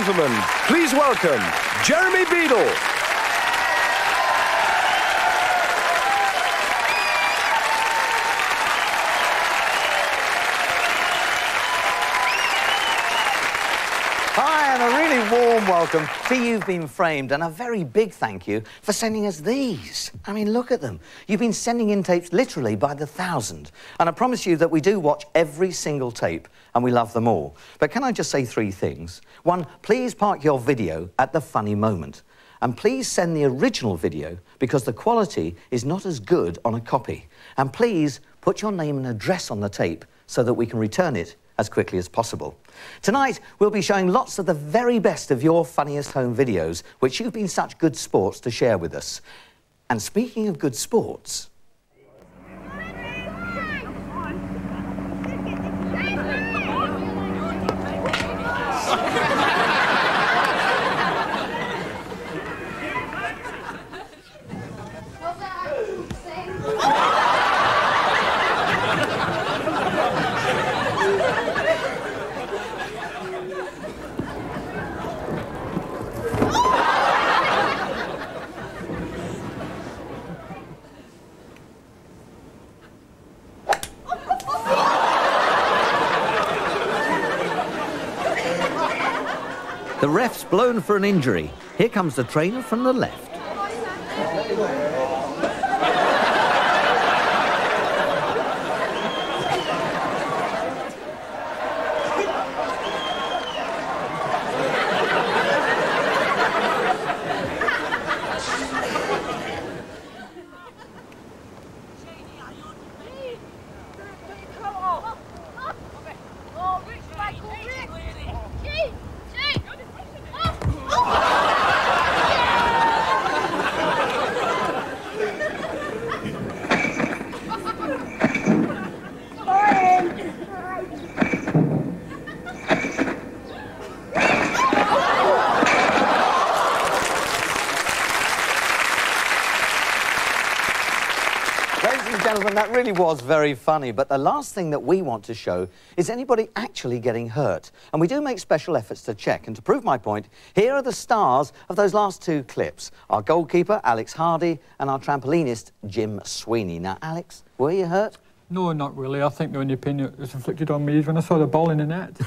gentlemen, please welcome Jeremy Beadle. Hi, and a really warm welcome to You've Been Framed, and a very big thank you for sending us these. I mean, look at them. You've been sending in tapes literally by the thousand, and I promise you that we do watch every single tape, and we love them all. But can I just say three things? One, please park your video at the funny moment. And please send the original video, because the quality is not as good on a copy. And please put your name and address on the tape so that we can return it as quickly as possible. Tonight, we'll be showing lots of the very best of your funniest home videos, which you've been such good sports to share with us. And speaking of good sports... The ref's blown for an injury. Here comes the trainer from the left. Ladies and gentlemen, that really was very funny, but the last thing that we want to show is anybody actually getting hurt. And we do make special efforts to check, and to prove my point, here are the stars of those last two clips. Our goalkeeper, Alex Hardy, and our trampolinist, Jim Sweeney. Now, Alex, were you hurt? No, not really. I think the only pain that was inflicted on me is when I saw the ball in the net.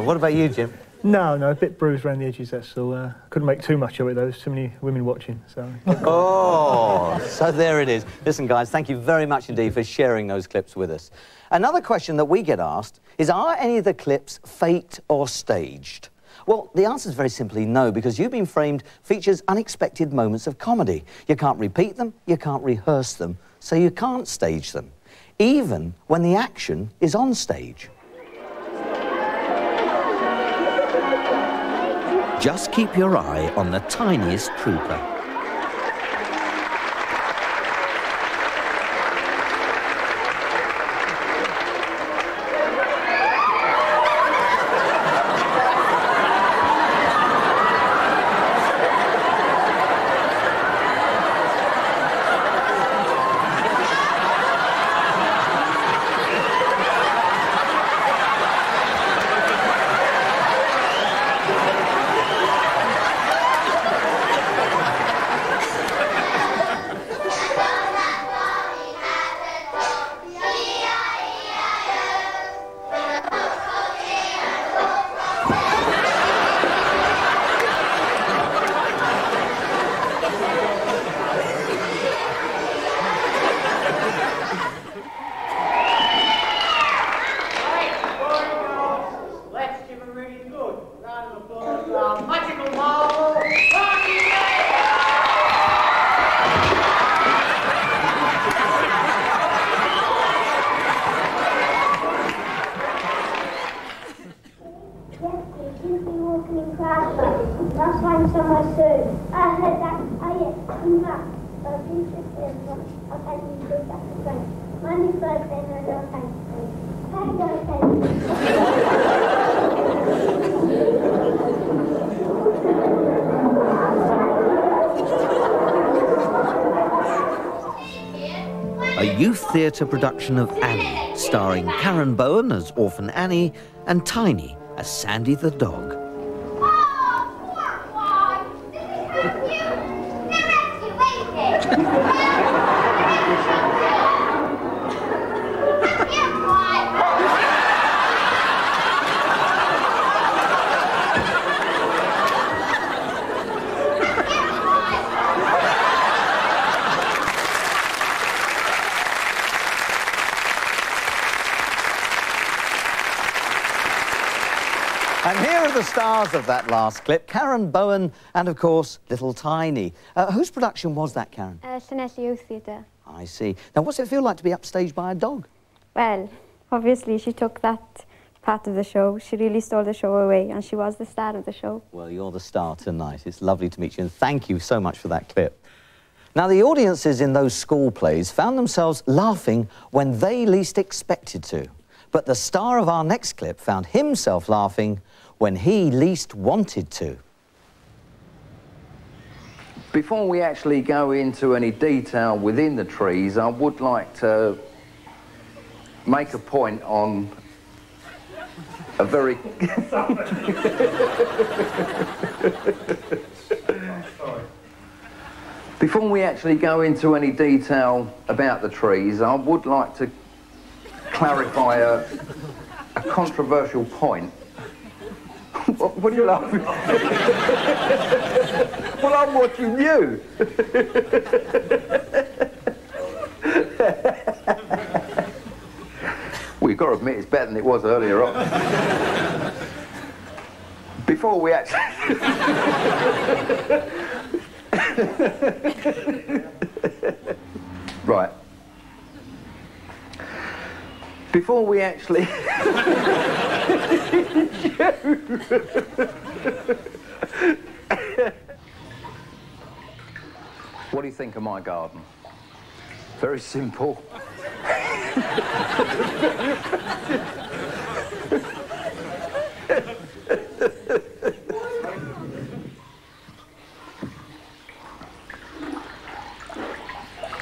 What about you, Jim? No, a bit bruised around the edges, that's all. Couldn't make too much of it, though. There's too many women watching, so... Oh, so there it is. Listen, guys, thank you very much indeed for sharing those clips with us. Another question that we get asked is, are any of the clips faked or staged? Well, the answer is very simply no, because You've Been Framed features unexpected moments of comedy. You can't repeat them, you can't rehearse them, so you can't stage them, even when the action is on stage. Just keep your eye on the tiniest trooper. Last time somewhere soon. I heard that. Oh yeah, come back. So I'll take you to back to friends. Monday's birthday and I'll take you. Happy birthday. A youth theatre production of Annie, starring Karen Bowen as Orphan Annie and Tiny as Sandy the dog. Oh! And here are the stars of that last clip, Karen Bowen and, of course, Little Tiny. Whose production was that, Karen? Llanelli Youth Theatre. I see. Now, what's it feel like to be upstaged by a dog? Well, obviously she took that part of the show. She really stole the show away, and she was the star of the show. Well, you're the star tonight. It's lovely to meet you, and thank you so much for that clip. Now, the audiences in those school plays found themselves laughing when they least expected to. But the star of our next clip found himself laughing when he least wanted to. Before we actually go into any detail within the trees, I would like to make a point on a very... Before we actually go into any detail about the trees, I would like to clarify a controversial point. What are you laughing at? Well, I'm watching you. Well, you've got to admit it's better than it was earlier on. Before we actually... Right. Before we actually... What do you think of my garden? Very simple.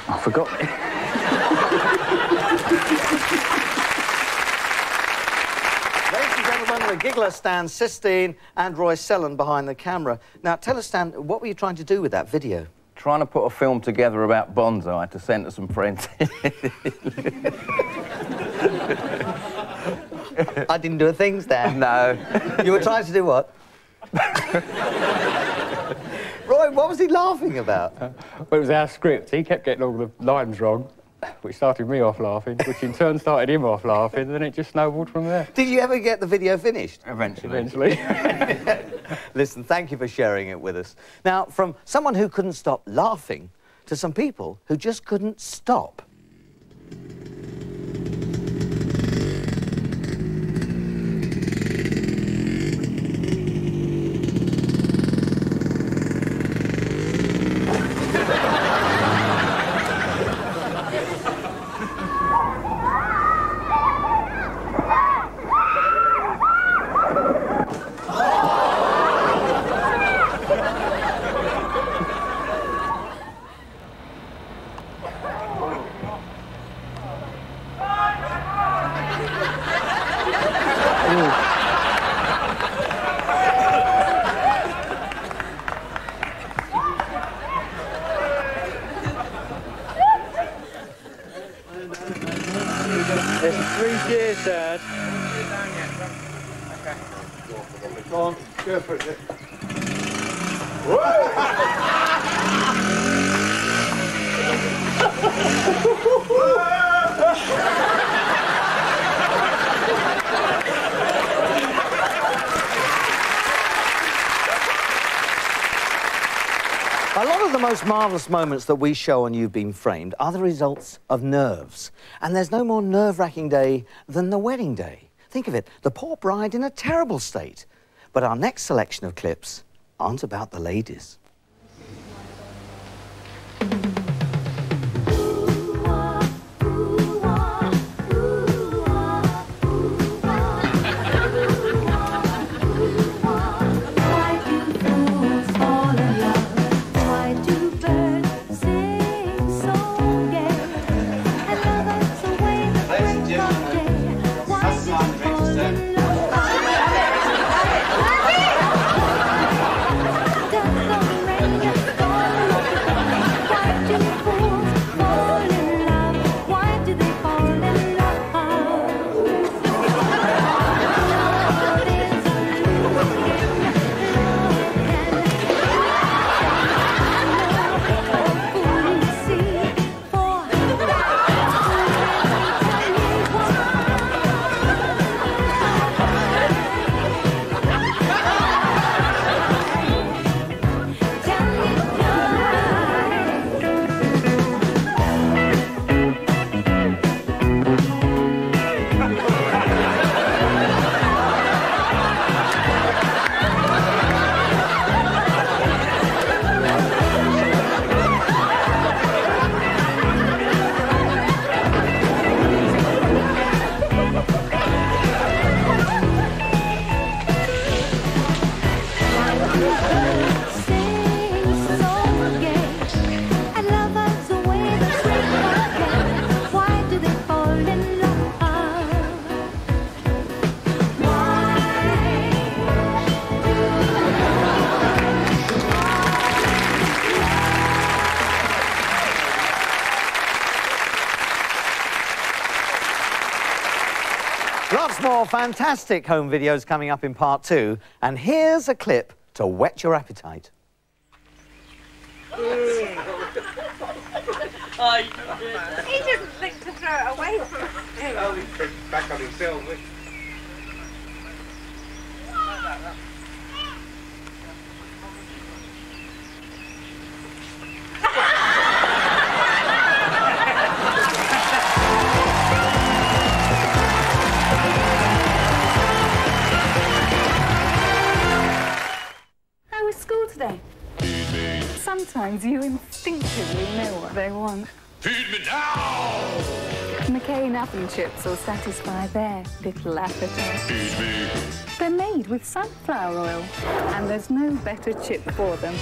I forgot. Ladies and gentlemen, the giggler Stan Sistine and Roy Sellen behind the camera. Now, tell us, Stan, what were you trying to do with that video? Trying to put a film together about bonsai to send to some friends. I didn't do a thing, Stan. No. You were trying to do what? Roy, what was he laughing about? Well, it was our script. He kept getting all the lines wrong, which started me off laughing, which in turn started him off laughing, and then it just snowballed from there. Did you ever get the video finished? Eventually. Listen, thank you for sharing it with us. Now, from someone who couldn't stop laughing to some people who just couldn't stop. There's 3 cheers, Dad. Go on, go for it. A lot of the most marvellous moments that we show on You've Been Framed are the results of nerves. And there's no more nerve-wracking day than the wedding day. Think of it, the poor bride in a terrible state. But our next selection of clips aren't about the ladies. Lots more fantastic home videos coming up in part 2. And here's a clip to whet your appetite. He just licked to throw it away from him. Oh, he's back on himself. How was school today? Sometimes you instinctively know what they want. Feed me now! McCain apple chips will satisfy their little appetite. Feed me. They're made with sunflower oil, and there's no better chip for them.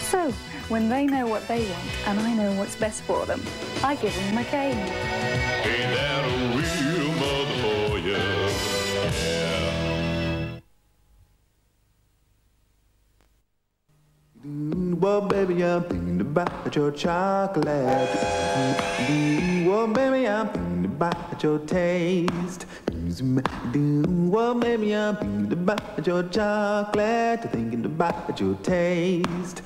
So, when they know what they want, and I know what's best for them, I give them McCain. Ain't that a real mother for you? Yeah. Well, baby, I'm thinking about your chocolate. Well, baby, I'm thinking about your taste. Well, baby, I'm thinking about your chocolate. Thinking about your taste.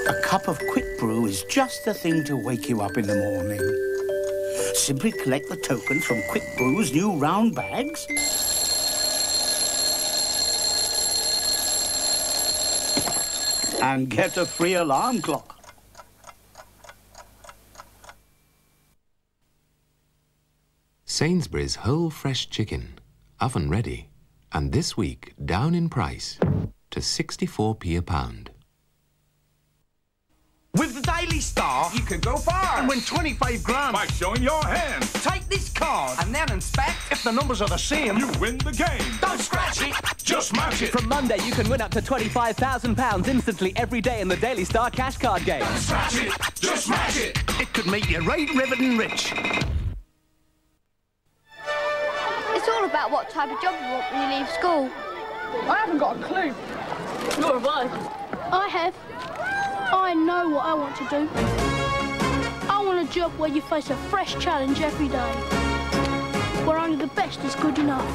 A cup of quick brew is just the thing to wake you up in the morning. Simply collect the token from Quick Brew's new round bags. And get a free alarm clock. Sainsbury's whole fresh chicken, oven ready, and this week down in price to 64p a pound. With the Daily Star, you can go far and win 25 grand By showing your hand. Take this card and then inspect. If the numbers are the same, You win the game. don't scratch it, just match it. From Monday, you can win up to £25,000 instantly every day in the Daily Star cash card game. Don't scratch it, just match it. It could make you right riveting rich. It's all about what type of job you want when you leave school. I haven't got a clue. Nor have I. I have. I know what I want to do. I want a job where you face a fresh challenge every day. Where only the best is good enough.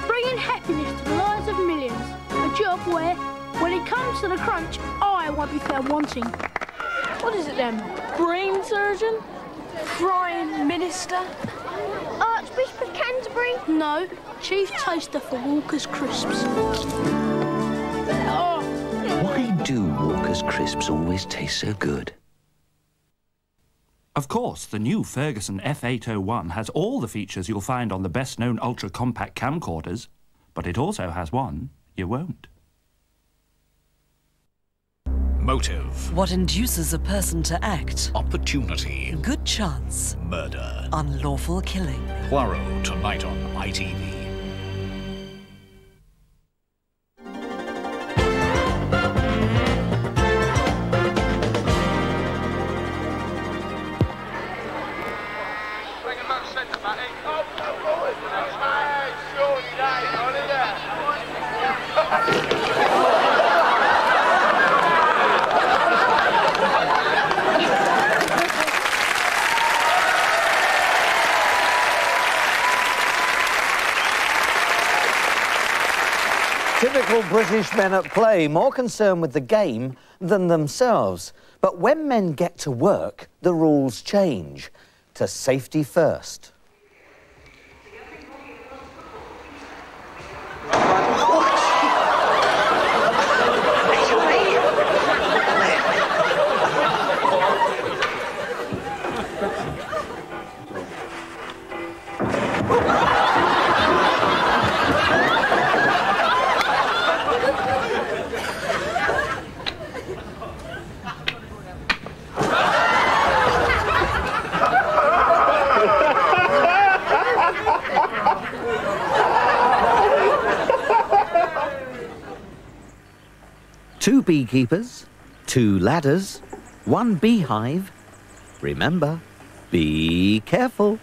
Bringing happiness to the lives of millions. A job where, when it comes to the crunch, I won't be found wanting. What is it then? Brain surgeon? Prime Minister? Archbishop of Canterbury? No, Chief Taster for Walker's Crisps. Why do Walker's Crisps always taste so good? Of course, the new Ferguson F801 has all the features you'll find on the best-known ultra-compact camcorders, but it also has one you won't. Motive. What induces a person to act? Opportunity. Good chance. Murder. Unlawful killing. Poirot, tonight on ITV. Typical British men at play, more concerned with the game than themselves. But when men get to work, the rules change. To safety first. Two beekeepers, two ladders, one beehive. Remember, be careful.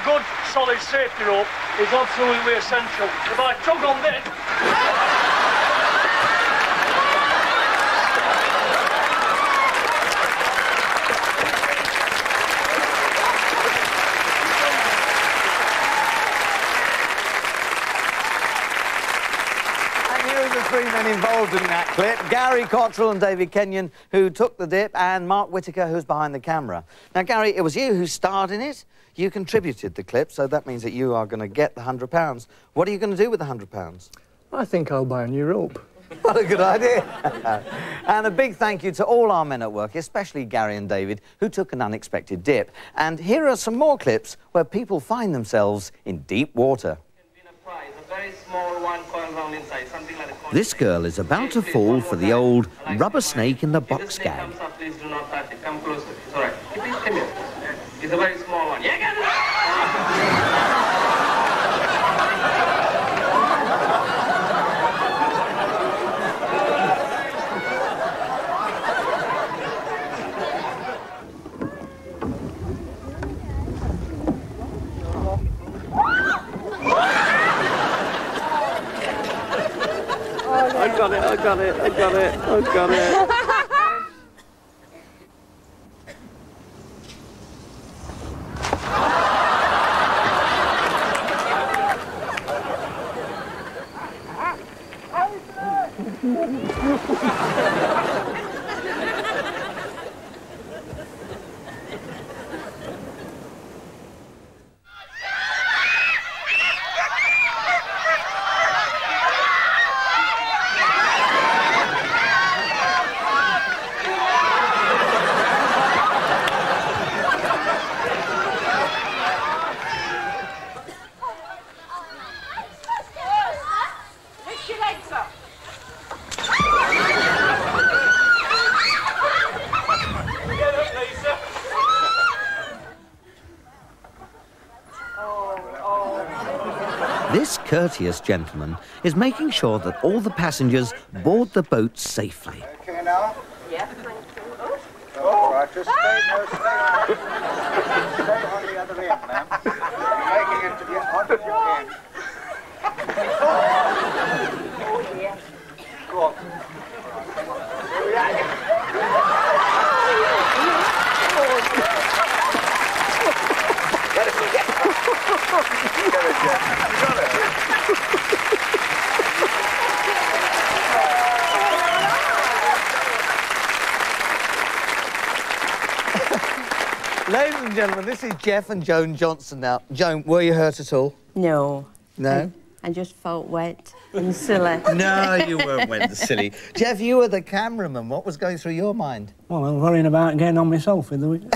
good, solid safety rope is absolutely essential. If I tug on this... Three men involved in that clip, Gary Cottrell and David Kenyon, who took the dip, and Mark Whittaker, who's behind the camera. Now, Gary, it was you who starred in it. You contributed the clip, so that means that you are going to get the £100. What are you going to do with the £100? I think I'll buy a new rope. What a good idea. And a big thank you to all our men at work, especially Gary and David, who took an unexpected dip. And here are some more clips where people find themselves in deep water. This girl is about to fall for the old rubber snake in the box gag. Please do not touch it. Come closer. It's all right. Please come here. It's a very small one. I got it, I got it, I got it, I got it. This courteous gentleman is making sure that all the passengers board the boat safely. Okay now? Yes. All right, just stay on the other end, ma'am. You're making it to the on your end. Oh, yes. Go on. Ladies and gentlemen, this is Jeff and Joan Johnson now. Joan, were you hurt at all? No. No? I just felt wet and silly. No, you weren't wet and silly. Jeff, you were the cameraman. What was going through your mind? Well, I was worrying about getting on myself with the video.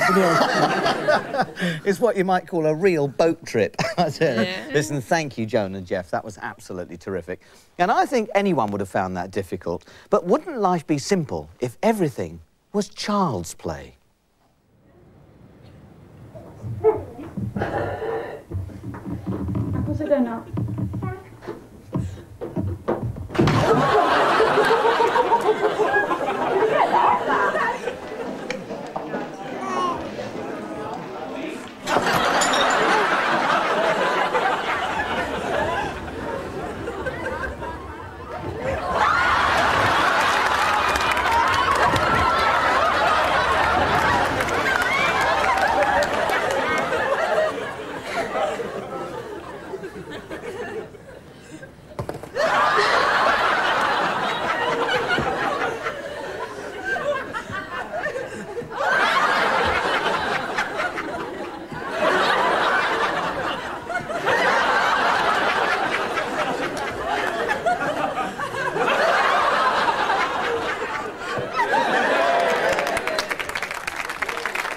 It's what you might call a real boat trip. Yeah. Listen, thank you, Joan and Jeff. That was absolutely terrific. And I think anyone would have found that difficult. But wouldn't life be simple if everything was child's play? Apples I don't know.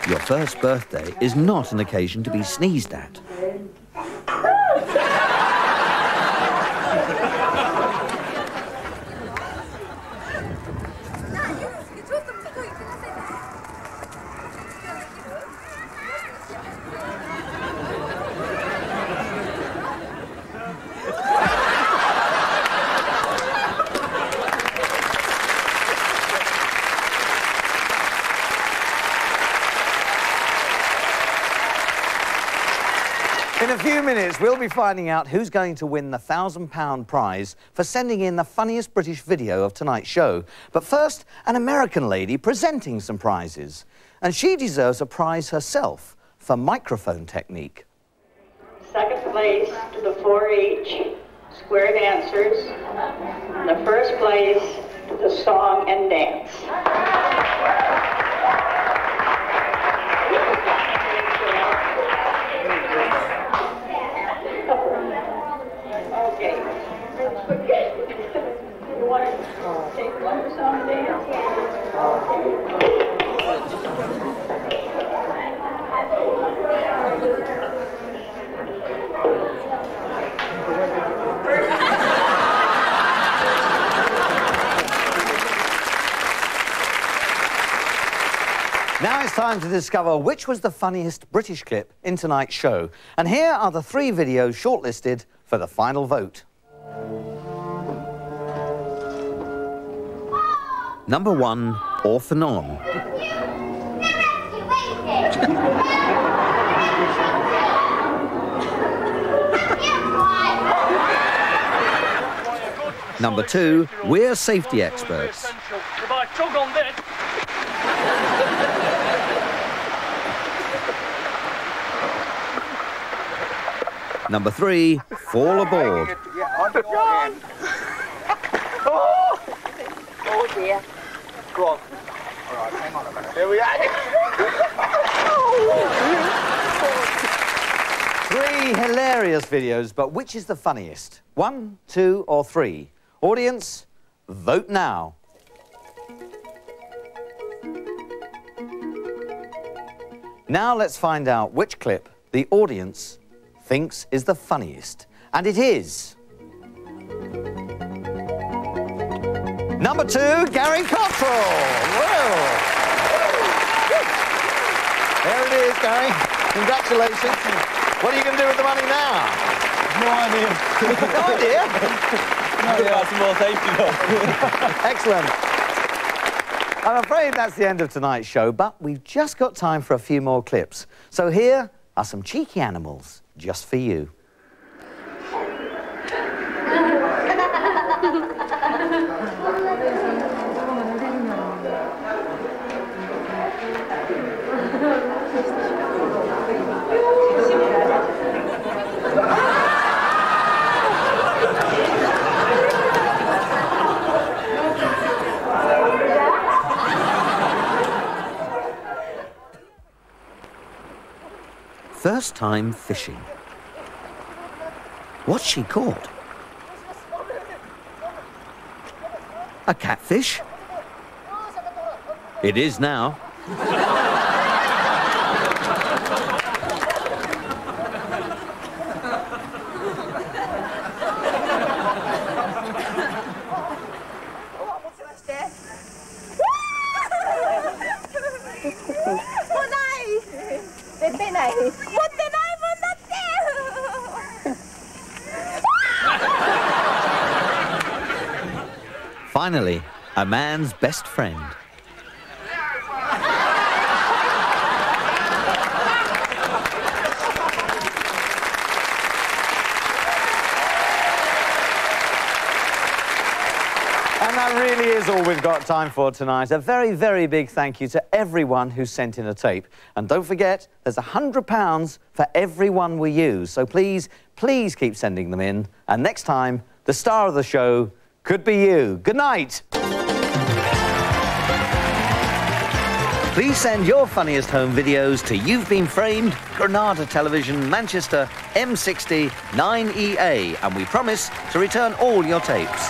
Your first birthday is not an occasion to be sneezed at. few minutes, we'll be finding out who's going to win the £1,000 prize for sending in the funniest British video of tonight's show. But first, an American lady presenting some prizes. And she deserves a prize herself for microphone technique. Second place to the 4-H square dancers. And the first place to the song and dance. Okay. You want to take one for song and dance? Now it's time to discover which was the funniest British clip in tonight's show. And here are the 3 videos shortlisted for the final vote. Number 1, Off and On. Number 2, We're Safety Experts. If I chug on this. Number 3, Fall Aboard. Oh dear. Go on. All right, hang on a minute. Here we are. 3 hilarious videos, but which is the funniest? 1, 2 or 3? Audience, vote now. Now let's find out which clip the audience thinks is the funniest. And it is... Number 2, Gary Cottrell. Whoa. There it is, Gary. Congratulations. What are you going to do with the money now? No idea. No idea? Some more safety dog. Excellent. I'm afraid that's the end of tonight's show, but we've just got time for a few more clips. So here are some cheeky animals just for you. First time fishing. What's she caught? A catfish? It is now. Finally, a man's best friend. And that really is all we've got time for tonight. A very, very big thank you to everyone who sent in a tape. And don't forget, there's £100 for every one we use. So please, please keep sending them in. And next time, the star of the show could be you. Good night. Please send your funniest home videos to You've Been Framed, Granada Television, Manchester, M60 9EA, and we promise to return all your tapes.